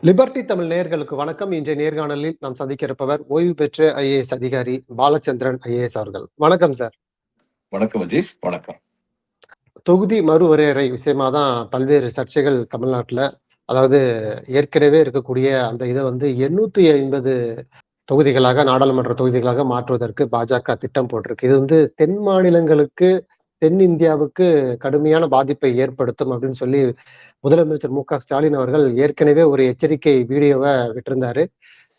Liberty Tamil நேயர்களுக்கு வணக்கம். இன்றைய நேர்காணலில் நாம் சந்திக்க இருப்பவர் ஓய்வு பெற்ற ஐஏஎஸ் அதிகாரி பாலச்சந்திரன் ஐஏஎஸ் அவர்கள். வணக்கம் சார். வணக்கம் அஜீஷ். வணக்கம். தொகுதி மறுவரையறை விஷயமா தான் பல்வேறு சர்ச்சைகள் தமிழ்நாட்டுல. அதாவது ஏற்கனவே இருக்கக்கூடிய அந்த இதை 850 தொகுதிகளாக, நாடாளுமன்ற தொகுதிகளாக மாற்றுவதற்கு பாஜக திட்டம் போட்டிருக்கு. இது தென் மாநிலங்களுக்கு, தென்னிந்தியாவுக்கு கடுமையான பாதிப்பை ஏற்படுத்தும் அப்படின்னு சொல்லி முதலமைச்சர் மு.க. ஸ்டாலின் அவர்கள் ஏற்கனவே ஒரு எச்சரிக்கை வீடியோவை விட்டிருந்தாரு.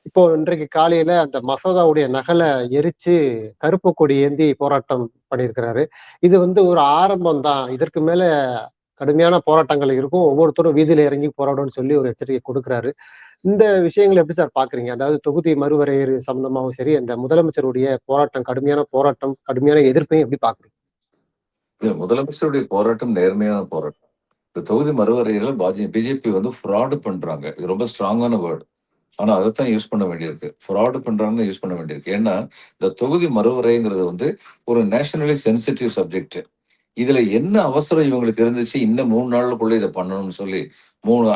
இப்போ இன்றைக்கு காலையில அந்த மசோதாவுடைய நகலை எரிச்சு கருப்பு கொடி ஏந்தி போராட்டம் பண்ணியிருக்கிறாரு. இது ஒரு ஆரம்பம் தான். இதற்கு மேல கடுமையான போராட்டங்கள் இருக்கும். ஒவ்வொருத்தரும் வீதியில இறங்கி போராடும்னு சொல்லி ஒரு எச்சரிக்கை கொடுக்கிறாரு. இந்த விஷயங்களை எப்படி சார் பாக்குறீங்க? அதாவது தொகுதி மறுவரையறை சம்பந்தமாவும் சரி, அந்த முதலமைச்சருடைய போராட்டம், கடுமையான போராட்டம், கடுமையான எதிர்ப்பையும் எப்படி பாக்குறீங்க? இது முதலமைச்சருடைய போராட்டம் நேர்மையான போராட்டம். இந்த தொகுதி மறுவரையில பிஜேபி ஃப்ராடு பண்றாங்க. இது ரொம்ப ஸ்ட்ராங்கான வேர்டு. ஆனா அதைத்தான் யூஸ் பண்ண வேண்டியிருக்கு. ஃப்ராடு பண்றாங்கன்னு யூஸ் பண்ண வேண்டியிருக்கு. ஏன்னா இந்த தொகுதி மறுவரைங்கிறது ஒரு நேஷனலி சென்சிட்டிவ் சப்ஜெக்ட். இதுல என்ன அவசரம் இவங்களுக்கு இருந்துச்சு இன்னும் 3 நாளுக்குள்ள இதை பண்ணணும்னு சொல்லி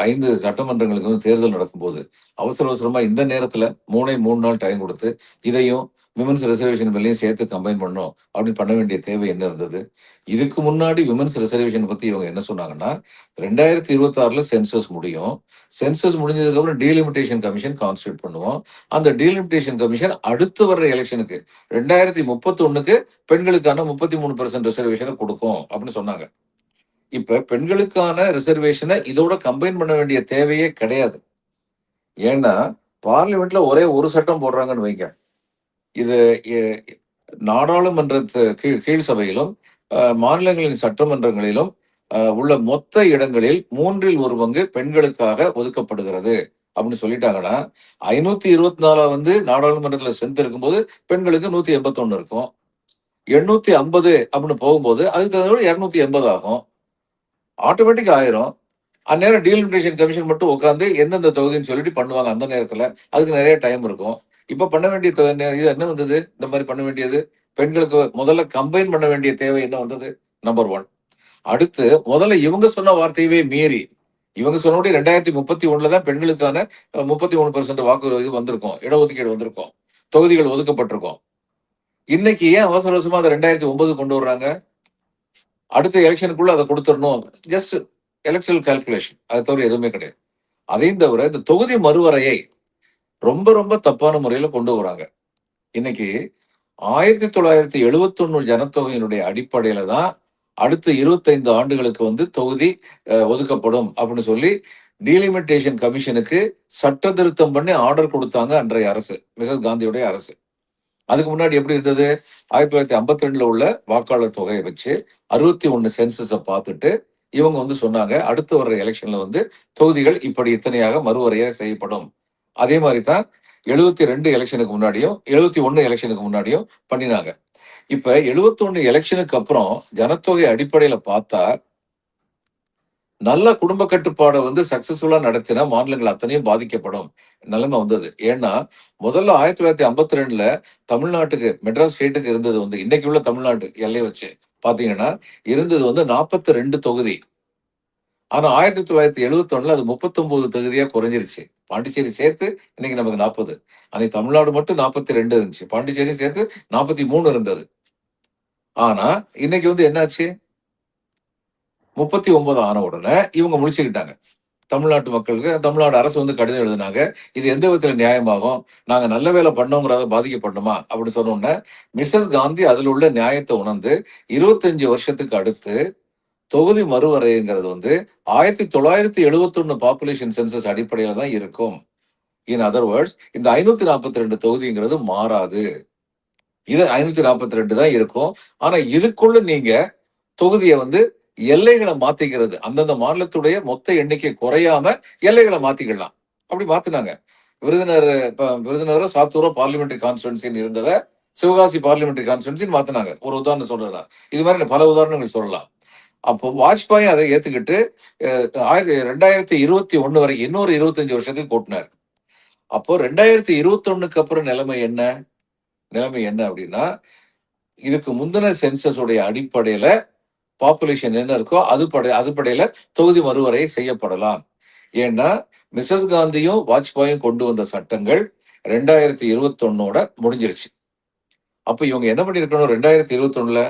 5 சட்டமன்றங்களுக்கு தேர்தல் நடக்கும்போது அவசரமா இந்த நேரத்துல 3 நாள் டைம் கொடுத்து இதையும் விமன்ஸ் ரிசர்வேஷன் பில்லையும் சேர்த்து கம்பைன் பண்ணணும் அப்படின்னு பண்ண வேண்டிய தேவை என்ன இருந்தது? இதுக்கு முன்னாடி விமன்ஸ் ரிசர்வேஷன் பத்தி இவங்க என்ன சொன்னாங்கன்னா 2026 சென்சஸ் முடியும். சென்சஸ் முடிஞ்சதுக்கு அப்புறம் டீலிமிட்டேஷன் கமிஷன் கான்ஸ்டியூட் பண்ணுவோம். அந்த டீலிமிட்டேஷன் கமிஷன் அடுத்து வர்ற எலெக்ஷனுக்கு 2031க்கு பெண்களுக்கான 33% ரிசர்வேஷனை கொடுக்கும் அப்படின்னு சொன்னாங்க. இப்ப பெண்களுக்கான ரிசர்வேஷனை இதோட கம்பைன் பண்ண வேண்டிய தேவையே கிடையாது. ஏன்னா பார்லிமெண்ட்ல ஒரே ஒரு சட்டம் போடுறாங்கன்னு வைங்க. இது நாடாளுமன்ற கீழ் சபையிலும் மாநிலங்களின் சட்டமன்றங்களிலும் உள்ள மொத்த இடங்களில் 1/3 பெண்களுக்காக ஒதுக்கப்படுகிறது அப்படின்னு சொல்லிட்டாங்கன்னா 524 நாடாளுமன்றத்துல ஸ்ட்ரென்த் இருக்கும்போது பெண்களுக்கு 181 இருக்கும். 850 அப்படின்னு போகும்போது அதுக்கு தகுந்த 280 ஆகும். ஆட்டோமேட்டிக் ஆயிரும். அந்நேரம் டீலிமிட்டேஷன் கமிஷன் மட்டும் உட்காந்து எந்தெந்த தொகுதின்னு சொல்லிட்டு பண்ணுவாங்க. அந்த நேரத்துல அதுக்கு நிறைய டைம் இருக்கும். இப்ப பண்ண வேண்டிய இது என்ன வந்தது? இந்த மாதிரி பண்ண வேண்டியது பெண்களுக்கு முதல்ல கம்பைன் பண்ண வேண்டிய தேவை என்ன வந்தது? நம்பர் 1. அடுத்து முதல்ல இவங்க சொன்ன வார்த்தையவே மீறி இவங்க சொன்னபடி 2031 தான் பெண்களுக்கான 33% வாக்கு இது வந்திருக்கும். இடஒதுக்கீடு வந்திருக்கும். தொகுதிகள் ஒதுக்கப்பட்டிருக்கும். இன்னைக்கு ஏன் அவசரமா அதை 2009 கொண்டு வர்றாங்க? அடுத்த எலெக்ஷனுக்குள்ள அதை கொடுத்துடணும். Just electoral calculation. அதை தவிர எதுவுமே கிடையாது. அதையும் தவிர இந்த தொகுதி மறுவரையை ரொம்ப ரொம்ப தப்பான முறையில கொண்டு வராங்க. இன்னைக்கு 1971 ஜனத்தொகையினுடைய அடிப்படையில தான் அடுத்த 25 ஆண்டுகளுக்கு தொகுதி ஒதுக்கப்படும் அப்படின்னு சொல்லி டீலிமிட்டேஷன் கமிஷனுக்கு சட்ட திருத்தம் பண்ணி ஆர்டர் கொடுத்தாங்க அன்றைய அரசு, மிசஸ் காந்தியுடைய அரசு. அதுக்கு முன்னாடி எப்படி இருந்தது? 1952 உள்ள வாக்காளர் தொகையை வச்சு 61 சென்சஸை பார்த்துட்டு இவங்க சொன்னாங்க அடுத்து வர்ற எலெக்ஷன்ல தொகுதிகள் இப்படி இத்தனையாக மறுவரையறை செய்யப்படும். அதே மாதிரி தான் 72 எலெக்ஷனுக்கு முன்னாடியும் 71 எலெக்ஷனுக்கு முன்னாடியும் பண்ணினாங்க. இப்ப 71 எலெக்ஷனுக்கு அப்புறம் ஜனத்தொகை அடிப்படையில பார்த்தா நல்ல குடும்ப கட்டுப்பாடை சக்சஸ்ஃபுல்லா நடத்தினா மாநிலங்கள் அத்தனையும் பாதிக்கப்படும் நிலைமை வந்தது. ஏன்னா முதல்ல 1952ல தமிழ்நாட்டுக்கு மெட்ராஸ் ஸ்டேட்டுக்கு இருந்தது இன்னைக்கு உள்ள தமிழ்நாட்டு எல்லையை வச்சு பாத்தீங்கன்னா இருந்தது 42 தொகுதி. ஆனா 1971ல அது 39 தொகுதியா குறைஞ்சிருச்சு. பாண்டிச்சேரி சேர்த்து இன்னைக்கு நமக்கு 40. அன்னைக்கு தமிழ்நாடு மட்டும் 42 இருந்துச்சு. பாண்டிச்சேரி சேர்த்து 43 இருந்தது. ஆனா இன்னைக்கு என்னாச்சு? 39 ஆன உடனே இவங்க முடிச்சுக்கிட்டாங்க. தமிழ்நாட்டு மக்களுக்கு தமிழ்நாடு அரசு கடிதம் எழுதினாங்க. இது எந்த விதத்துல நியாயமாகும்? நாங்க நல்ல வேலை பண்ணோங்கிறத பாதிக்கப்படணுமா? அப்படின்னு சொன்ன உடனே மிஸ்ஸஸ் காந்தி அதுல உள்ள நியாயத்தை உணர்ந்து 25 வருஷத்துக்கு அடுத்து தொகுதி மறுவரைங்கிறது 1971 பாப்புலேஷன் சென்சஸ் அடிப்படையில தான் இருக்கும். இன் அதர் வேர்ட்ஸ் இந்த 542 தொகுதிங்கிறது மாறாது. இது 542 தான் இருக்கும். ஆனா இதுக்குள்ள நீங்க தொகுதியை எல்லைகளை மாத்திக்கிறது அந்தந்த மாநிலத்துடைய மொத்த எண்ணிக்கை குறையாம எல்லைகளை மாத்திக்கலாம். அப்படி மாத்தினாங்க. விருதுநகர் சாத்தூரோ பார்லிமெண்டரி கான்ஸ்டிடுவன்சி இருந்ததை சிவகாசி பார்லிமெண்டரி கான்ஸ்டிடுவன்சி மாத்தினாங்க. ஒரு உதாரணம் சொல்றேன். இது மாதிரி பல உதாரணங்கள் சொல்லலாம். அப்போ வாஜ்பாய் அதை ஏத்துக்கிட்டு 2021 வரை இன்னொரு 25 வருஷத்துக்கு கூட்டினார். அப்போ 2021க்கு அப்புறம் நிலைமை என்ன? அப்படின்னா இதுக்கு முந்தின சென்சஸ் உடைய அடிப்படையில பாப்புலேஷன் என்ன இருக்கோ அதுபடையில தொகுதி மறுவரை செய்யப்படலாம். ஏன்னா மிஸ்ஸஸ் காந்தியும் வாஜ்பாயும் கொண்டு வந்த சட்டங்கள் 2021 முடிஞ்சிருச்சு. அப்ப இவங்க என்ன பண்ணிருக்கணும் 2021ல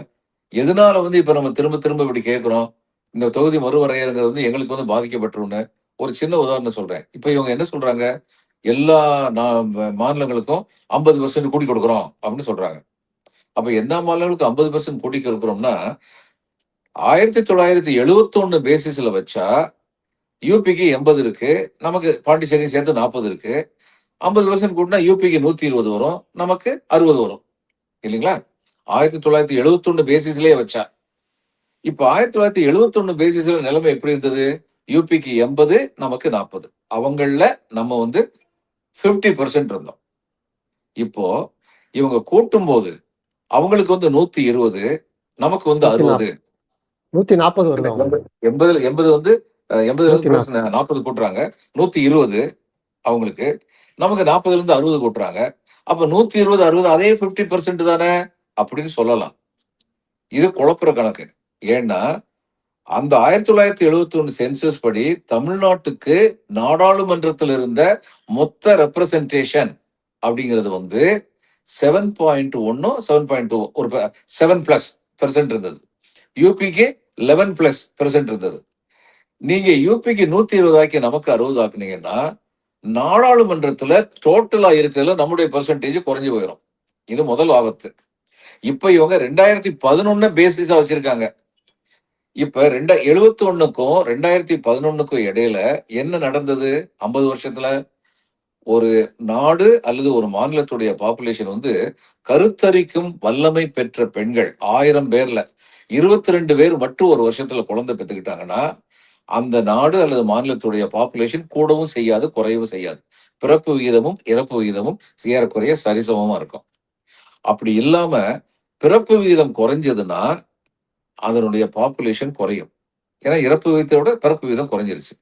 எதனால இப்ப நம்ம திரும்ப திரும்ப இப்படி கேட்கிறோம் இந்த தொகுதி மறுவரையறைங்கிறது எங்களுக்கு பாதிக்கப்பட்டுரும்னு ஒரு சின்ன உதாரணம் சொல்றேன். இப்ப இவங்க என்ன சொல்றாங்க, எல்லா மாநிலங்களுக்கும் 50% கூட்டி கொடுக்குறோம் அப்படின்னு சொல்றாங்க. அப்ப எல்லா மாநிலங்களுக்கும் 50% கூட்டி கொடுக்குறோம்னா 1971 பேசிஸ்ல வச்சா யூபிக்கு 80 இருக்கு, நமக்கு பாண்டிச்சேரி சேர்த்து 40 இருக்கு. 50% கூட்டினா யூபிக்கு 120 வரும், நமக்கு 60 வரும் இல்லைங்களா? 1971 பேசிஸ்லயே வச்சா. இப்ப 1971 பேசிஸ்ல நிலைமை எப்படி இருந்தது? யூபிக்கு 80, நமக்கு 40. அவங்கள நம்ம 50% இருந்தோம். இப்போ இவங்க கூட்டும்போது அவங்களுக்கு 120, நமக்கு 60. 140 வருது அவங்களுக்கு. 80 80 பிளஸ் 140. 40 கூட்டுறாங்க. 120 அவங்களுக்கு. நமக்கு 40ல 60 கூட்டுறாங்க. அப்ப 120, 60 அதே 50% தானே அப்படின்னு சொல்லலாம். இது குழப்புற கணக்கு. ஏன்னா அந்த 1971 சென்சஸ் படி தமிழ்நாட்டுக்கு நாடாளுமன்றத்தில் இருந்த மொத்த ரெப்ரசன்டேஷன் அப்படிங்கிறது 7.1 7.2 ஒரு 7+% இருந்தது. யூபிக்கு 11+% இருந்தது. நீங்க யூபிக்கு 120 ஆக்கி நமக்கு 60 ஆக்குனீங்கன்னா நாடாளுமன்றத்துல டோட்டலா இருக்கிறதுல நம்முடைய பெர்சன்டேஜ் குறைஞ்சு போயிடும். இது முதல் ஆபத்து. இப்ப இவங்க 2011 பேசிஸா வச்சிருக்காங்க. இப்ப 71க்கும் 2011க்கும் இடையில என்ன நடந்தது 50 வருஷத்துல? ஒரு நாடு அல்லது ஒரு மாநிலத்துடைய பாப்புலேஷன் கருத்தரிக்கும் வல்லமை பெற்ற பெண்கள் 1000 பேர்ல 22 பேர் மட்டும் ஒரு வருஷத்துல குழந்தை பெத்துக்கிட்டாங்கன்னா அந்த நாடு அல்லது மாநிலத்துடைய பாப்புலேஷன் கூடவும் செய்யாது, குறையவும் செய்யாது. பிறப்பு விகிதமும் இறப்பு விகிதமும் ஏறக்குறைய சரிசமமா இருக்கும். அப்படி இல்லாம பிறப்பு விகிதம் குறைஞ்சதுன்னா அதனுடைய பாப்புலேஷன் குறையும். ஏன்னா இறப்பு விகிதத்தை விட பிறப்பு விகிதம் குறைஞ்சிருச்சு.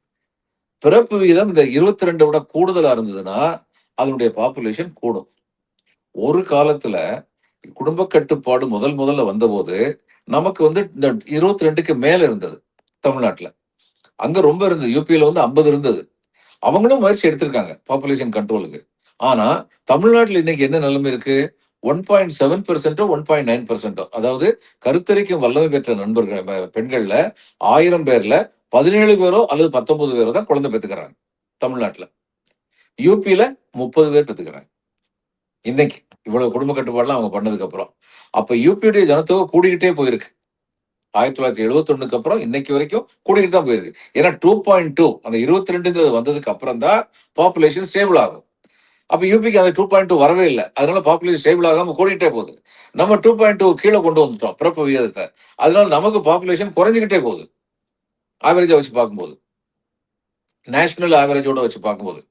பிறப்பு விகிதம் இந்த 22 விட கூடுதலா இருந்ததுன்னா அதனுடைய பாப்புலேஷன் கூடும். ஒரு காலத்துல குடும்ப கட்டுப்பாடு முதல்ல வந்தபோது நமக்கு இந்த 22க்கு மேல இருந்தது தமிழ்நாட்டுல. அங்க ரொம்ப இருந்தது. யூபியில 50 இருந்தது. அவங்களும் முயற்சி எடுத்திருக்காங்க பாப்புலேஷன் கண்ட்ரோலுக்கு. ஆனா தமிழ்நாட்டுல இன்னைக்கு என்ன நிலைமை இருக்கு? 1.7%, 1.9%. அதாவது கருத்தரிக்கும் வல்லமை பெற்ற நண்பர்கள் பெண்கள்ல 1000 பேர்ல 17 பேரோ அல்லது 19 பேரோ தான் குழந்தை பெத்துக்கிறாங்க தமிழ்நாட்டுல. யூபியில 30 பேர் பெத்துக்கிறாங்க. இன்னைக்கு இவ்வளவு குடும்ப கட்டுப்பாடுலாம் அவங்க பண்ணதுக்கு அப்புறம். அப்ப யூபியுடைய ஜனத்தொகை கூடிக்கிட்டே போயிருக்கு. 1971க்கு அப்புறம் இன்னைக்கு வரைக்கும் கூடிக்கிட்டு தான் போயிருக்கு. ஏன்னா 2.2 அந்த 22ங்கிறது வந்ததுக்கு அப்புறம் தான் பாப்புலேஷன் ஸ்டேபிள் ஆகும். அப்ப யூபிக்கு அந்த 2.2 வரவே இல்ல. அதனால பாப்புலேஷன் ஸ்டேபிள் ஆகாம கூடிக்கிட்டே போகுது. நம்ம 2.2 கீழ கொண்டு வந்துட்டோம் பிறப்பு விகிதத்தை. அதனால நமக்கு பாப்புலேஷன் குறைஞ்சுக்கிட்டே போகுது. ஆவரேஜா வச்சு பார்க்கும்போது. நேஷனல் ஆவரேஜோட வச்சு பார்க்கும்போது.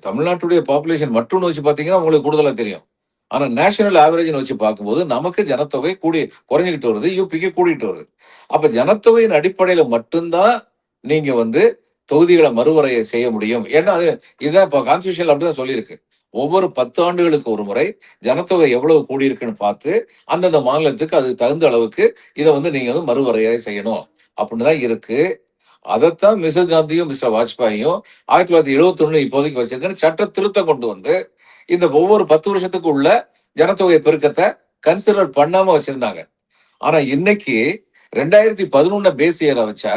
தமிழ்நாட்டுடைய பாப்புலேஷன் மட்டும்னு வச்சு பார்த்தீங்கன்னா உங்களுக்கு கூடுதலா தெரியும். ஆனா நேஷனல் ஆவரேஜ்னு வச்சு பார்க்கும்போது நமக்கு ஜனத்தொகை குறைஞ்சுகிட்டு வருது, யூபிக்கு கூடிட்டு வருது. அப்ப ஜனத்தொகையின் அடிப்படையில மட்டும்தான் நீங்க தொகுதிகளை மறுவரையை செய்ய முடியும். ஏன்னா இதுதான் இப்ப கான்ஸ்டிடியூஷன் அப்படிதான் சொல்லியிருக்கு. ஒவ்வொரு 10 ஆண்டுகளுக்கு ஒரு முறை ஜனத்தொகை எவ்வளவு கூடியிருக்குன்னு பார்த்து அந்தந்த மாநிலத்துக்கு அது தகுந்த அளவுக்கு இதை நீங்க மறுவரையறை செய்யணும் அப்படின்னு தான் இருக்கு. அதைத்தான் மிஸ்ஸஸ் காந்தியும் மிஸ்டர் வாஜ்பாயும் 1971 இப்போதைக்கு வச்சிருக்க சட்ட திருத்தம் கொண்டு இந்த ஒவ்வொரு 10 வருஷத்துக்கு உள்ள ஜனத்தொகை பெருக்கத்தை கன்சிடர் பண்ணாம வச்சிருந்தாங்க. ஆனா இன்னைக்கு 2011 பேஸ் இயரா வச்சா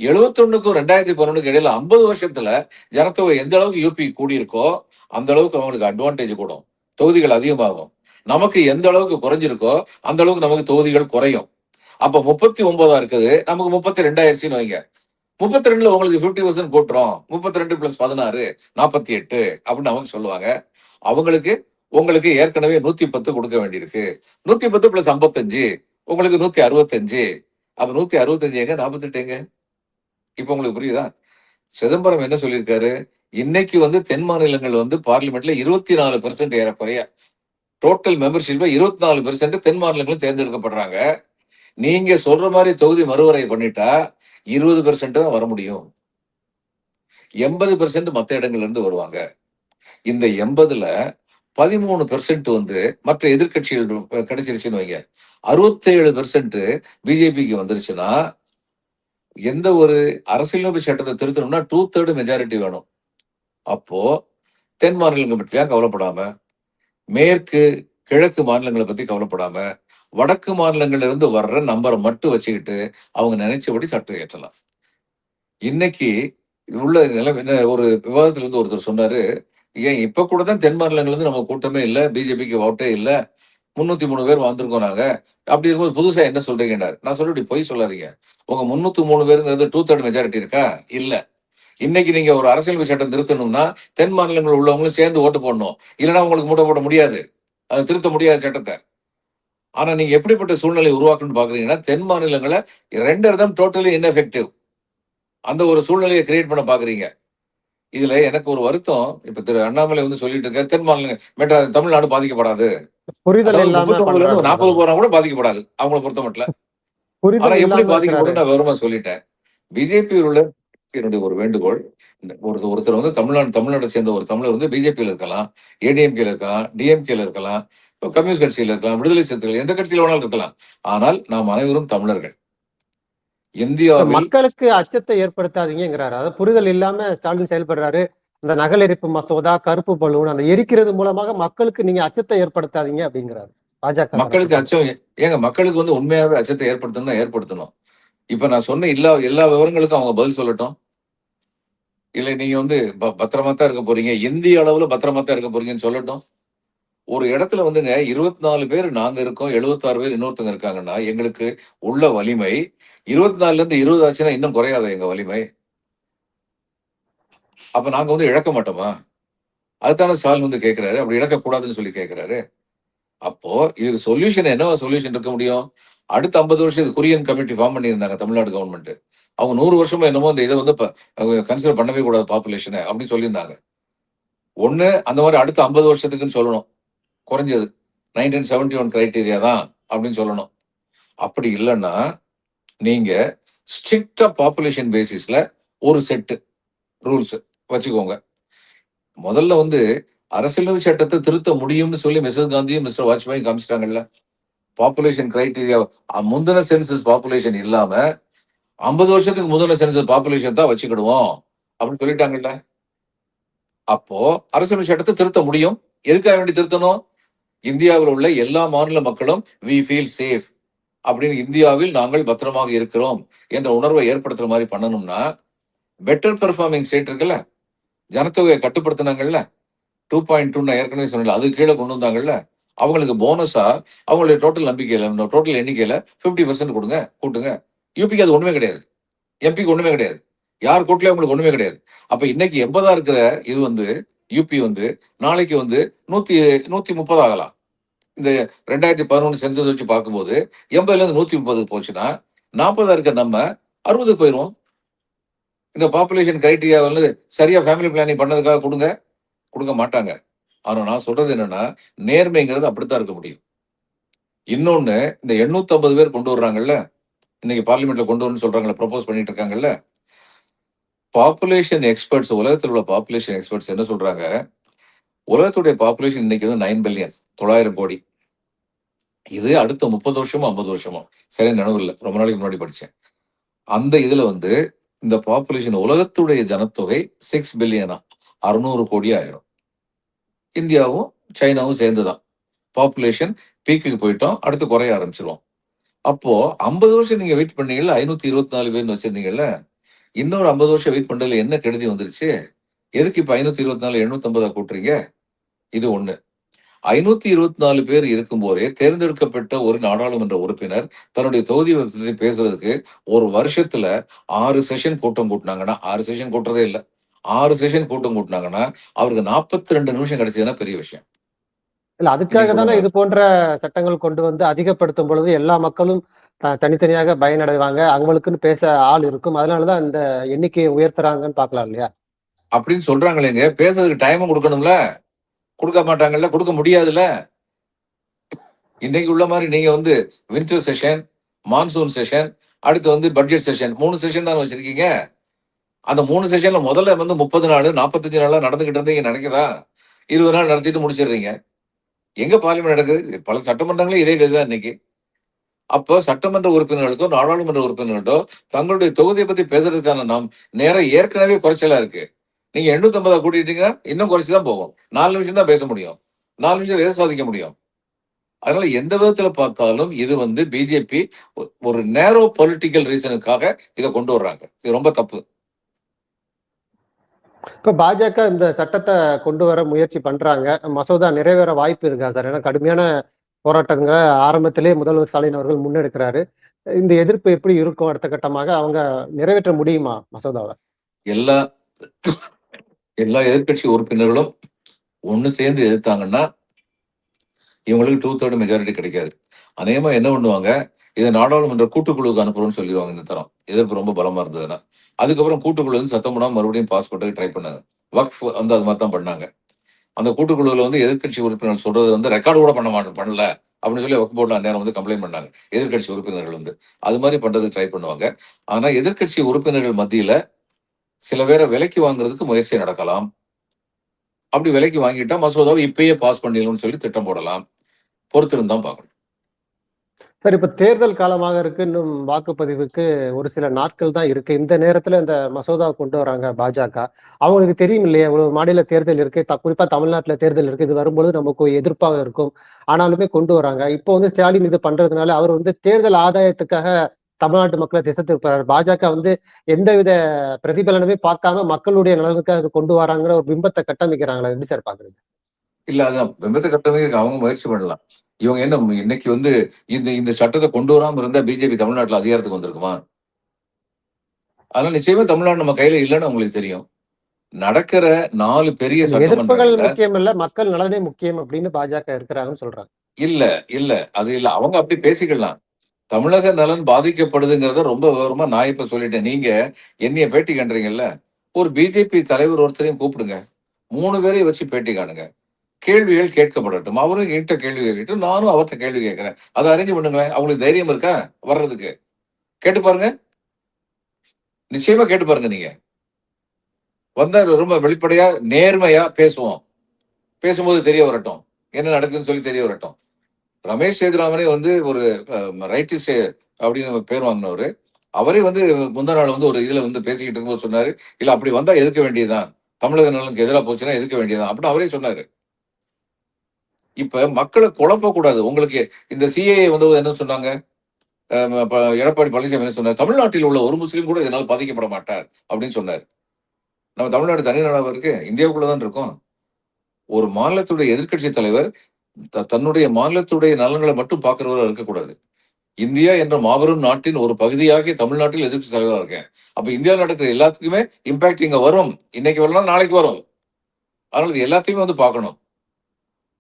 71க்கும் 2011க்கு இடையில 50 வருஷத்துல ஜனத்தொகை எந்த அளவுக்கு யூபி கூடியிருக்கோ அந்த அளவுக்கு அவங்களுக்கு அட்வான்டேஜ் கூடும், தொகுதிகள் அதிகமாகும். நமக்கு எந்த அளவுக்கு குறைஞ்சிருக்கோ அந்த அளவுக்கு நமக்கு தொகுதிகள் குறையும். அப்ப 39 இருக்குது, நமக்கு 32 ஆயிடுச்சுன்னு வைங்க. 32ல உங்களுக்கு 50% கூட்டுறோம், 32 பிளஸ் 16 48 அப்படின்னு அவங்க சொல்லுவாங்க. அவங்களுக்கு உங்களுக்கு ஏற்கனவே 110 கொடுக்க வேண்டியிருக்கு. 110 பிளஸ் 55 உங்களுக்கு 165. அப்ப 165 எங்க 48 எங்க? இப்ப உங்களுக்கு புரியுதா? சிதம்பரம் என்ன சொல்லியிருக்காரு? இன்னைக்கு தென் மாநிலங்கள் பார்லிமெண்ட்ல 24% ஏறக்குறைய டோட்டல் மெம்பர்ஷிப்ல 24% தென் மாநிலங்களும் தேர்ந்தெடுக்கப்படுறாங்க. நீங்க சொல்ற மாதிரி தொகுதி மறுவரை பண்ணிட்டா 20% தான் வர முடியும். 80% மத்த இடங்கள்ல இருந்து வருவாங்க. இந்த 80ல 13% மற்ற எதிர்க்கட்சிகள் கிடைச்சிருச்சுன்னு வைங்க. 67% பிஜேபிக்கு வந்துருச்சுன்னா எந்த ஒரு அரசியலமைப்பு சட்டத்தை திருத்தணும்னா 2/3 மெஜாரிட்டி வேணும். அப்போ தென் மாநிலங்கள் பற்றியா கவலைப்படாம, மேற்கு, கிழக்கு மாநிலங்கள பத்தி கவலைப்படாம, வடக்கு மாநிலங்கள்ல இருந்து வர்ற நம்பர மட்டும் வச்சுக்கிட்டு, அவங்க நினைச்சபடி சட்டம் இயற்றலாம். இன்னைக்கு உள்ள நிலைமை என்ன ஒரு விவாதத்துல இருந்து ஒருத்தர் சொன்னாரு, "ஏன் இப்ப கூட தான் தென் மாநிலங்கள்ல இருந்து நம்ம கூட்டமே இல்ல. பிஜேபிக்கு ஓட்டே இல்ல. 303 பேர் வந்திருக்கோம் நாங்க. அப்படி இருக்கும்போது புதுசா என்ன சொல்றீங்கன்னாரு." நான் சொல்றேன், "இப்படி பொய் சொல்லாதீங்க. உங்க 303 பேருங்கிறது 2/3 மெஜாரிட்டி இருக்கா? இல்ல. இன்னைக்கு நீங்க ஒரு அரசியலமைப்பு சட்டம் திருத்தணும்னா, தென் மாநிலங்கள்ல உள்ளவங்களும் சேர்ந்து ஓட்டு போடணும். இல்லன்னா உங்களுக்கு மூட்ட போட முடியாது. அத திருத்த முடியாது சட்டத்த. ஆனா நீங்க எப்படிப்பட்ட சூழ்நிலையை உருவாக்கணும்னு பார்க்குறீங்கன்னா, தென் மாநிலங்கள ரெண்டர் தெம் டோட்டலி இன்எஃபெக்டிவ். அந்த ஒரு சூழ்நிலைய கிரியேட் பண்ண பார்க்குறீங்க. இதுல எனக்கு ஒரு வருத்தம். இப்ப திரு அண்ணாமலை வந்து சொல்லிட்டு இருக்காரு, தென் மாநிலங்கள் தமிழ்நாடு பாதிக்கப்படாது. புரிதல் அதாவது இல்லாம 39லேருந்து பண்றாங்க 40 அதெல்லாம். போனா கூட பாதிக்கப்படாது. அவங்கள பொறுத்தமட்ல. ஆனா புரிதல் எப்படி இல்லாம இருக்கிறாரு. பாதிக்கப்படும் நான் விவரமா சொல்லிட்டேன். பிஜேபியில் உள்ள என்னுடைய ஒரு வேண்டுகோள், ஒருத்தர் வந்து தமிழ்நாட்ட சேர்ந்த ஒரு தமிழர் வந்து பிஜேபியில இருக்கலாம், ஏடிஎம்கேல இருக்கலாம், டிஎம்கேல இருக்கலாம், கம்யூனிஸ்ட் கட்சியில இருக்கலாம், விடுதலை சிறுத்தைகள் எந்த கட்சியில வேணாலும் இருக்கலாம். ஆனால் நாம் அனைவரும் தமிழர்கள். இந்தியாவில் மக்களுக்கு அச்சத்தை ஏற்படுத்தாதீங்கங்கிறாரு. அதாவது புரிதல் இல்லாம ஸ்டாலின் செயல்படுறாரு. இந்த நகல் எரிப்பு மசோதா, கருப்பு பலூன் அந்த எரிக்கிறது மூலமாக மக்களுக்கு நீங்க அச்சத்தை ஏற்படுத்தாதீங்க அப்படிங்கிறாரு. பாஜக மக்களுக்கு தரப்புல. அச்சம் ஏங்க மக்களுக்கு வந்து உண்மையாவே அச்சத்தை ஏற்படுத்தணும்னா ஏற்படுத்தணும். இப்ப நான் சொன்ன எல்லா எல்லா விவரங்களுக்கும் அவங்க பதில் சொல்லட்டும். இல்ல நீங்க வந்து பத்திரமா தான் இருக்க போறீங்க. இந்திய அளவுல பத்திரமா தான் இருக்க போறீங்கன்னு சொல்லட்டும். ஒரு இடத்துல வந்துங்க 24 பேர் நாங்க இருக்கோம். 76 பேர் இன்னொருத்தவங்க இருக்காங்கன்னா, எங்களுக்கு உள்ள வலிமை 24லேருந்து 20 ஆச்சுன்னா இன்னும் குறையாதா எங்க வலிமை? அப்ப நாங்க வந்து இழக்க மாட்டோமா? அதுதானே ஸ்டாலின் வந்து கேட்கிறாரு. அப்படி இழக்கக்கூடாதுன்னு சொல்லி கேட்கிறாரு. அப்போ இதுக்கு சொல்யூஷன் என்னவா சொல்யூஷன் இருக்க முடியும்? அடுத்த 50 வருஷம் இது கொரியன் கமிட்டி ஃபார்ம் பண்ணியிருந்தாங்க தமிழ்நாடு கவர்ன்மென்ட். அவங்க 100 வருஷமா என்னமோ இந்த இத வந்து கன்சிடர் பண்ணவே கூடாது பாப்புலேஷன அப்படின்னு சொல்லியிருந்தாங்க. ஒண்ணு அந்த மாரி அடுத்த 50 வருஷத்துக்குன்னு சொல்லணும். குறைஞ்சது. 1971 கிரைட்டீரியா தான் அப்படின்னு சொல்லணும். அப்படி இல்லன்னா, நீங்க ஸ்ட்ரிக்ட்டா பாப்புலேஷன் பேசிஸ்ல ஒரு செட் ரூல்ஸ் வச்சுக்கோங்க. முதல்ல வந்து அரசியலமைப்பு சட்டத்த திருத்த முடியும்னு சொல்லி மிஸ்ஸஸ் காந்தியும், மிஸ்டர் வாஜ்பாயும் காமிச்சுட்டாங்கல்ல. பாப்புலேஷன் கிரைட்டீரியா முந்தின சென்சஸ் பாப்புலேஷன் இல்லாம 50 வருஷத்துக்கு முந்தின சென்சஸ் பாப்புலேஷன் தான் வச்சுக்கிடுவோம். அப்படின்னு சொல்லிட்டாங்கல்ல. அப்போ அரசியலமைப்பு சட்டத்த திருத்த முடியும். எதுக்காக வேண்டி திருத்தணும்? இந்தியாவில் உள்ள எல்லா மாநில மக்களும் வி ஃபீல் சேஃப் அப்படின்னு இந்தியாவில் நாங்கள் பத்திரமாக இருக்கிறோம் என்ற உணர்வை ஏற்படுத்துற மாதிரி பண்ணணும்னா, பெட்டர் பெர்ஃபார்மிங் ஸ்டேட் இருக்குல்ல, ஜனத்தொகையை கட்டுப்படுத்தினாங்கல்ல, 2.2 நான் ஏற்கனவே சொன்னேன்ல, அது கீழ கொண்டு வந்தாங்கல்ல, அவங்களுக்கு போனஸா அவங்களுடைய டோட்டல் நம்பிக்கையில டோட்டல் எண்ணிக்கையில 50% குடுங்க, கூட்டுங்க. யுபிக்கு அது ஒண்ணுமே கிடையாது. எம்பிக்கு ஒண்ணுமே கிடையாது. யார் கூட்டலயும் அவங்களுக்கு ஒண்ணுமே கிடையாது. அப்ப இன்னைக்கு 80 இருக்கிற இது வந்து யுபி வந்து நாளைக்கு வந்து 130 ஆகலாம். இந்த 2011 சென்சஸ் வச்சு பார்க்கும்போது 80லேருந்து 130 போச்சுன்னா 40 இருக்க நம்ம 60 போயிருவோம். இந்த பாப்புலேஷன் கிரைட்டீரியா வந்து சரியா ஃபேமிலி பிளானிங் பண்ணதுக்காக கொடுங்க, கொடுக்க மாட்டாங்க. ஆனா நான் சொல்றது என்னன்னா, நேர்மைங்கிறது அப்படித்தான் இருக்க முடியும். இன்னொன்னு இந்த 850 பேர் கொண்டு வர்றாங்கல்ல, இன்னைக்கு பார்லிமெண்ட்ல கொண்டு வரணும்னு சொல்றாங்கல்ல, ப்ரொபோஸ் பண்ணிட்டு இருக்காங்கல்ல. பாப்புலேஷன் எக்ஸ்பர்ட்ஸ் உலகத்தில் உள்ள பாப்புலேஷன் எக்ஸ்பர்ட்ஸ் என்ன சொல்றாங்க? உலகத்துடைய பாப்புலேஷன் இன்னைக்கு வந்து 9 பில்லியன் 900 கோடி. இது அடுத்த 30 வருஷமோ, 50 வருஷமோ சரியா நினைவு இல்ல. ரொம்ப நாளைக்கு முன்னாடி படிச்சேன். அந்த இதுல வந்து இந்த பாப்புலேஷன் உலகத்துடைய ஜனத்தொகை 6 பில்லியனா 600 கோடி ஆயிரும். இந்தியாவும், சைனாவும் சேர்ந்து தான். பாப்புலேஷன் பீக்குக்கு போயிட்டோம். அடுத்து குறைய ஆரம்பிச்சுருவோம். அப்போ 50 வருஷம் நீங்க வெயிட் பண்ணீங்கல்ல, 524 பேர்ன்னு வச்சிருந்தீங்கல்ல, இன்னொரு 50 வருஷம் வெயிட் பண்றதுல என்ன கெடுதி வந்துருச்சு? எதுக்கு இப்ப 524 850 கூட்டுறீங்க? இது 1. 524 பேர் இருக்கும்போதே தேர்ந்தெடுக்கப்பட்ட ஒரு நாடாளுமன்ற உறுப்பினர் தன்னுடைய தொகுதி பத்தி பேசுறதுக்கு ஒரு வருஷத்துல 6 செஷன் கூட்டம் கூட்டுனாங்கன்னா 6 செஷன் கூட்டுறதே இல்ல. 6 செஷன் கூட்டம் கூட்டுனாங்கன்னா, அவருக்கு 42 நிமிஷம் கிடைச்சதுன்னா பெரிய விஷயம். இல்ல அதுக்காக இன்னைக்கு உள்ள தானே இது போன்ற சட்டங்கள் கொண்டு வந்து அதிகப்படுத்தும் பொழுது எல்லா மக்களும் தனித்தனியாக பயனடைவாங்க. அவங்களுக்குன்னு பேச ஆள் இருக்கும். அதனாலதான் இந்த எண்ணிக்கையை உயர்த்துறாங்கன்னு பார்க்கலாம் இல்லையா? அப்படின்னு சொல்றாங்களேங்க. பேசுறதுக்கு டைமும் குடுக்கணும்ல. குடுக்க மாட்டாங்கல்ல, குடுக்க முடியாதுல்ல. இன்னைக்கு உள்ள மாரி நீங்க வந்து வின்டர் செஷன், மான்சூன் செஷன், அடுத்து வந்து பட்ஜெட் செஷன் 3 செஷன் தான வச்சிருக்கீங்க. அந்த 3 செஷன்ல முதல்ல வந்து 30 நாளு, 45 நாளா நடந்துகிட்டு இருந்தீங்க நடக்குதா? 20 நாள் நடத்திட்டு முடிச்சிடுறீங்க. எங்க பார்லிமென்ட் நடக்குது? பல சட்டமன்றங்களும் இதே கதி தான் இன்னைக்கு. அப்போ சட்டமன்ற உறுப்பினர்களுக்கோ, நாடாளுமன்ற உறுப்பினர்களோ தங்களுடைய தொகுதியை பத்தி பேசுறதுக்கான நேரம் ஏற்கனவே குறைச்சலா இருக்கு. நீங்க 850 கூட்டிட்டீங்கன்னா, இன்னும் குறைச்சு தான் போகும். 4 நிமிஷம் தான் பேச முடியும். 4 நிமிஷம் எத சாதிக்க முடியும்? அதனால எந்த விதத்துல பார்த்தாலும் இது பிஜேபி ஒரு நேரோ பொலிட்டிக்கல் ரீசனுக்காக இத கொண்டு வர்றாங்க. இது ரொம்ப தப்பு. இப்ப பாஜக இந்த சட்டத்த கொண்டு வர முயற்சி பண்றாங்க. மசோதா நிறைவேற வாய்ப்பு இருக்கா சார்? ஏன்னா கடுமையான போராட்டங்கள ஆரம்பத்திலேயே முதல்வர் ஸ்டாலின் அவர்கள் முன்னெடுக்கிறாரு. இந்த எதிர்ப்பு எப்படி இருக்கும் அடுத்த கட்டமாக? அவங்க நிறைவேற்ற முடியுமா மசோதாவ? எல்லா எல்லா எதிர்க்கட்சி உறுப்பினர்களும் ஒண்ணு சேர்ந்து எதிர்த்தாங்கன்னா, இவங்களுக்கு 2/3 மெஜாரிட்டி கிடைக்காது. அநேகமா என்ன பண்ணுவாங்க, இத நாடாளுமன்ற கூட்டுக்குழுவுக்கு அனுப்புறோம்னு சொல்லிருவாங்க இந்த தரம். எதிர்ப்பு ரொம்ப பலமா இருந்ததுன்னா. அதுக்கப்புறம் கூட்டுக்குழு சத்தம் போடாம மறுபடியும் பாஸ் பண்றதுக்கு ட்ரை பண்ணாங்க. வக்ஃப் அது மாரி தான் பண்ணாங்க. அந்த கூட்டுக்குழுவுல எதிர்க்கட்சி உறுப்பினர்கள் சொல்றது ரெக்கார்ட் கூட பண்ணல. அப்படின்னு சொல்லி வக்ஃப் போர்ட்ல அந்நேரம் கம்ப்ளைண்ட் பண்ணாங்க. எதிர்க்கட்சி உறுப்பினர்கள் அது மாரி பண்றதுக்கு ட்ரை பண்ணுவாங்க. ஆனா எதிர்க்கட்சி உறுப்பினர்கள் மத்தியில சில பேர விலைக்கு வாங்குறதுக்கு முயற்சி நடக்கலாம். அப்படி விலைக்கு வாங்கிட்டா மசோதாவை இப்பயே பாஸ் பண்ணிடணும்னு சொல்லி திட்டம் போடலாம். பொறுத்திருந்து தான் பார்க்கணும். சார் இப்ப தேர்தல் காலமாக இருக்கு. இன்னும் வாக்குப்பதிவுக்கு ஒரு சில நாட்கள் தான் இருக்கு. இந்த நேரத்துல இந்த மசோதாவ கொண்டு வராங்க பாஜக. அவங்களுக்கு தெரியும் இல்லையா? இவ்வளவு மாநில தேர்தல் இருக்கு. குறிப்பா தமிழ்நாட்டுல தேர்தல் இருக்கு. இது வரும்பொழுது நமக்கு எதிர்ப்பாக இருக்கும். ஆனாலுமே கொண்டு வராங்க. இப்போ ஸ்டாலின் இது பண்றதுனால அவர் தேர்தல் ஆதாயத்துக்காக தமிழ்நாட்டு மக்களை திசை திருப்புறாரு. பாஜக எந்தவித பிரதிபலனுமே பார்க்காம மக்களுடைய நலனுக்காக இது கொண்டு வராங்கன்னு ஒரு பிம்பத்த கட்டமைக்கிறாங்களா? எப்படி சார் பாக்குறீங்க? இல்ல அதான் பிம்பத்த கட்டமைக்க அவங்க முயற்சி பண்ணலாம். இவங்க என்ன இன்னைக்கு இந்த இந்த சட்டத்த கொண்டு வராம இருந்தா பிஜேபி தமிழ்நாட்டுல அதிகாரத்துக்கு வந்திருக்குமா? அதனால நிச்சயமா தமிழ்நாடு நம்ம கையில இல்லன்னு அவங்களுக்கு தெரியும். நடக்கிற 4 பெரிய அந்த எதிர்ப்புகள் சட்டமன்றங்கள்ல முக்கியம் இல்ல, மக்கள் நலனே முக்கியம் அப்படின்னு பாஜக இருக்கிறாங்கன்னு சொல்றாங்க. இல்ல, இல்ல. அது இல்ல. அவங்க அப்படி பேசிக்கலாம். தமிழக நலன் பாதிக்கப்படுதுங்கிறத ரொம்ப விவரமா நான் இப்ப சொல்லிட்டேன். நீங்க என்னைய பேட்டி காண்றீங்கல்ல, ஒரு பிஜேபி தலைவர் ஒருத்தரையும் கூப்பிடுங்க. 3 பேரையும் வச்சு பேட்டி காணுங்க. கேள்விகள் கேட்கப்படட்டும். அவரும் என்கிட்ட கேள்வி கேட்கட்டும். நானும் அவர்ட்ட கேள்வி கேட்கிறேன். அத அரேஞ்ச் பண்ணுங்களேன். அவங்களுக்கு தைரியம் இருக்கா வர்றதுக்கு? கேட்டு பாருங்க. நிச்சயமா கேட்டு பாருங்க நீங்க. வந்தா ரொம்ப வெளிப்படையா, நேர்மையா பேசுவோம். பேசும்போது தெரிய வரட்டும். என்ன நடக்குதுன்னு சொல்லி தெரிய வரட்டும். ரமேஷ் சேதுராமனே ஒரு ரைட்டிஸ்ட் அப்படின்னு பேர் வாங்கினவரு. அவரே முந்தா நாள் ஒரு இதுல பேசிக்கிட்டு இருக்கும்போது சொன்னாரு, இல்ல அப்படி வந்தா எதிர்க்க வேண்டியதுதான். தமிழக நலனுக்கு எதிரா போச்சுன்னா எதிர்க்க வேண்டியதுதான். அப்படின்னு அவரே சொன்னாரு. இப்ப மக்கள குழப்பக்கூடாது. உங்களுக்கு இந்த சிஏஏ என்ன சொன்னாங்க? எடப்பாடி பழனிசாமி என்ன சொன்னார்? தமிழ்நாட்டில் உள்ள ஒரு முஸ்லீம் கூட இதனால் பாதிக்கப்பட மாட்டார் அப்படின்னு சொன்னாரு. நம்ம தமிழ்நாடு தனி நாடாவா இருக்கு? இந்தியாவுக்குள்ள தான் இருக்கோம். ஒரு மாநிலத்துடைய எதிர்க்கட்சி தலைவர் தன்னுடைய மாநிலத்துடைய நலன்களை மட்டும் பார்க்கிறவரா இருக்கக்கூடாது. இந்தியா என்ற மாபெரும் நாட்டின் ஒரு பகுதியாகி தமிழ்நாட்டில் எதிர்க்கட்சி தலைவரா இருக்கேன். அப்ப இந்தியாவில் நடக்கிற எல்லாத்துக்குமே இம்பாக்ட் இங்க வரும். இன்னைக்கு வரலாம், நாளைக்கு வரும். அதனால இது எல்லாத்தையுமே பார்க்கணும்.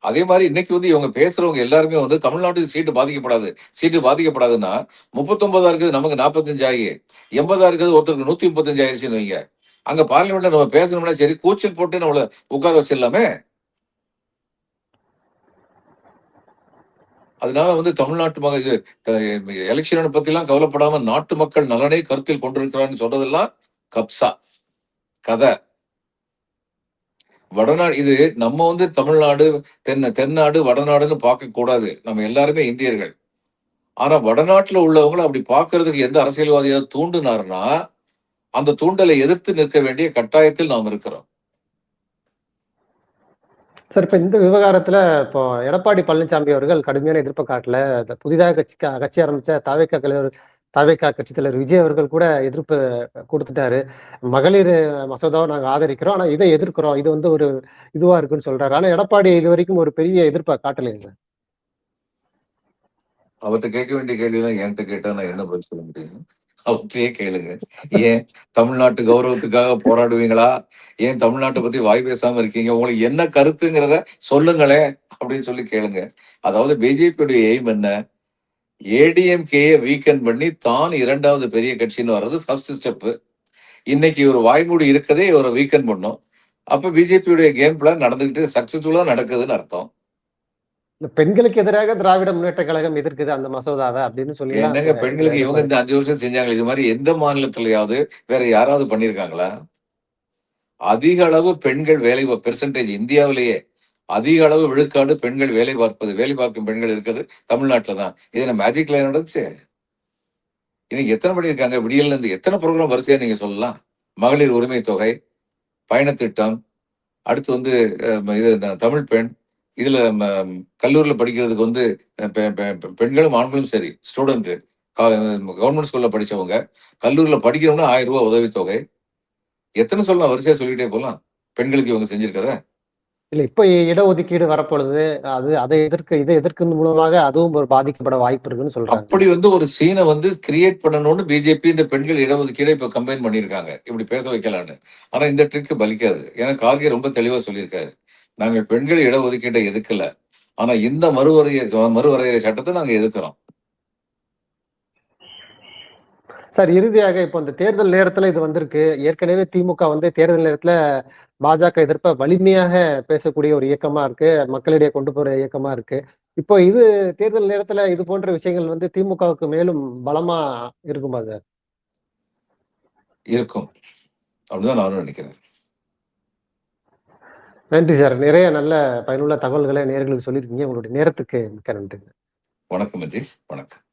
அதே மாதிரி இன்னைக்கு இவங்க பேசுறவங்க எல்லாருமே தமிழ்நாட்டுக்கு சீட்டு பாதிக்கப்படாது. சீட்டு பாதிக்கப்படாதுன்னா 39 இருக்குது, நமக்கு 45 ஆகி 80 இருக்குது, ஒருத்தருக்கு 135 ஆயிடுச்சுன்னு வைங்க. அங்க பார்லிமெண்ட்ல நம்ம பேசணும்னா சரி கூச்சல் போட்டு நம்மள உட்கார வச்சிடலாமே. அதனால தமிழ்நாட்டு எலெக்ஷன் பத்தி எல்லாம் கவலைப்படாம நாட்டு மக்கள் நலனை கருத்தில் கொண்டிருக்கிறான்னு சொல்றதெல்லாம் கப்சா கதை. வடநாடு இது நம்ம தமிழ்நாடு, தென்னாடு, வடநாடுன்னு பார்க்க கூடாது. நம்ம எல்லாருமே இந்தியர்கள். ஆனா வடநாட்டுல உள்ளவங்கள அப்படி பார்க்கிறதுக்கு எந்த அரசியல்வாதியாவது தூண்டுனாருன்னா, அந்த தூண்டலை எதிர்த்து நிற்க வேண்டிய கட்டாயத்தில் நாம் இருக்கிறோம். சார் இப்ப இந்த விவகாரத்துல இப்போ எடப்பாடி பழனிசாமி அவர்கள் கடுமையான எதிர்ப்பை காட்டல. புதிதாக கட்சி ஆரம்பிச்ச தாவேகா கட்சி தலைவர் விஜய் அவர்கள் கூட எதிர்ப்பு குடுத்துட்டாரு. மகளிர் மசோதாவை நாங்க ஆதரிக்கிறோம். ஆனா இதை எதிர்க்கிறோம். இது ஒரு இதுவா இருக்குன்னு சொல்றாரு. ஆனா எடப்பாடி இதுவரைக்கும் ஒரு பெரிய எதிர்ப்பை காட்டலைங்க சார். அவர்ட்ட கேட்க வேண்டிய கேள்விதான் என்கிட்ட கேட்டா நான் என்ன பதில் சொல்ல முடியும்? அவர்ட்டயே கேளுங்க. ஏன் தமிழ்நாட்டு கௌரவத்துக்காக போராடுவீங்களா? ஏன் தமிழ்நாட்டை பத்தி வாய் பேசாம இருக்கீங்க? உங்களுக்கு என்ன கருத்துங்கிறத சொல்லுங்களேன் அப்படின்னு சொல்லி கேளுங்க. அதாவது பிஜேபியுடைய எய்ம் என்ன? ஏடிஎம்கேயை வீக்கன் பண்ணி தான் 2வது பெரிய கட்சின்னு வர்றது ஃபர்ஸ்ட் ஸ்டெப். இன்னைக்கு ஒரு வாய்மூடி இருக்கதே இவரை வீக்கன் பண்ணும். அப்ப பிஜேபியுடைய கேம் பிளான் நடந்துகிட்டு சக்சஸ்ஃபுல்லா நடக்குதுன்னு அர்த்தம். இந்த பெண்களுக்கு எதிராக திராவிட முன்னேற்ற கழகம் எதிர்க்குது அந்த மசோதாவை அப்படின்னு சொல்லிலாம் என்னங்க பெண்களுக்கு இவங்க இந்த 5 வருஷம் செஞ்சாங்க. இது மாதிரி எந்த மாநிலத்திலயாவது வேற யாராவது பண்ணியிருக்காங்களா? அதிக அளவு பெண்கள் வேலை பெர்சன்டேஜ் இந்தியாவிலேயே அதிக அளவு விழுக்காடு பெண்கள் வேலை பார்க்கும் பெண்கள் இருக்கிறது தமிழ்நாட்டுல தான். இது என்ன மேஜிக்ல நடந்துச்சு? இன்னைக்கு எத்தனை பண்ணியிருக்காங்க? விடியல்ல இருந்து எத்தனை ப்ரோகிராம் வரிசையா நீங்க சொல்லலாம். மகளிர் உரிமை தொகை, பயணத்திட்டம், அடுத்து வந்து இது தமிழ் பெண், இதுல கல்லூரியில படிக்கிறதுக்கு வந்து பெண்களும் ஆண்களும் சரி ஸ்டூடெண்ட் கவர்மெண்ட் ஸ்கூல்ல படிச்சவங்க கல்லூரியில படிக்கிறவங்க ரூபாய் உதவித்தொகை. எத்தனை சொல்லலாம்? வரிசையா சொல்லிட்டே போலாம். பெண்களுக்கு இவங்க செஞ்சிருக்கத. இல்ல இப்ப இடஒதுக்கீடு வரப்பொழுது, இதை எதிர்க்கும் மூலமாக அதுவும் ஒரு பாதிக்கப்பட வாய்ப்பு இருக்குன்னு சொல்றாங்க. அப்படி வந்து ஒரு சீனை வந்து கிரியேட் பண்ணணும்னு பிஜேபி இந்த பெண்கள் இடஒதுக்கீடை இப்ப கம்பைன் பண்ணியிருக்காங்க. இப்படி பேச வைக்கலான்னு. ஆனா இந்த ட்ரிக் பலிக்காது. ஏன்னா கார்கே ரொம்ப தெளிவா சொல்லியிருக்காரு. நாங்க பெண்கள் இடஒதுக்கீட்டை எதிர்க்கல. ஆனா இந்த மறுவரையறை சட்டத்தை நாங்க எதிர்க்கிறோம். சார், இறுதியாக இப்போ இந்த தேர்தல் நேரத்துல இது வந்திருக்கு. ஏற்கனவே திமுக வந்து தேர்தல் நேரத்துல பாஜக எதிர்ப்ப வலிமையாக பேசக்கூடிய ஒரு இயக்கமா இருக்கு. மக்களிடையே கொண்டு போற இயக்கமா இருக்கு. இப்போ இது தேர்தல் நேரத்துல இது போன்ற விஷயங்கள் வந்து திமுகவுக்கு மேலும் பலமா இருக்குமா சார்? இருக்கும். அப்படிதான் நானும் நினைக்கிறேன். நன்றி சார். நிறைய நல்ல பயனுள்ள தகவல்களை நேயர்களுக்கு சொல்லியிருக்கீங்க. உங்களுடைய நேரத்துக்கு மிக்க நன்றி. வணக்கம் அஜீஷ். வணக்கம்.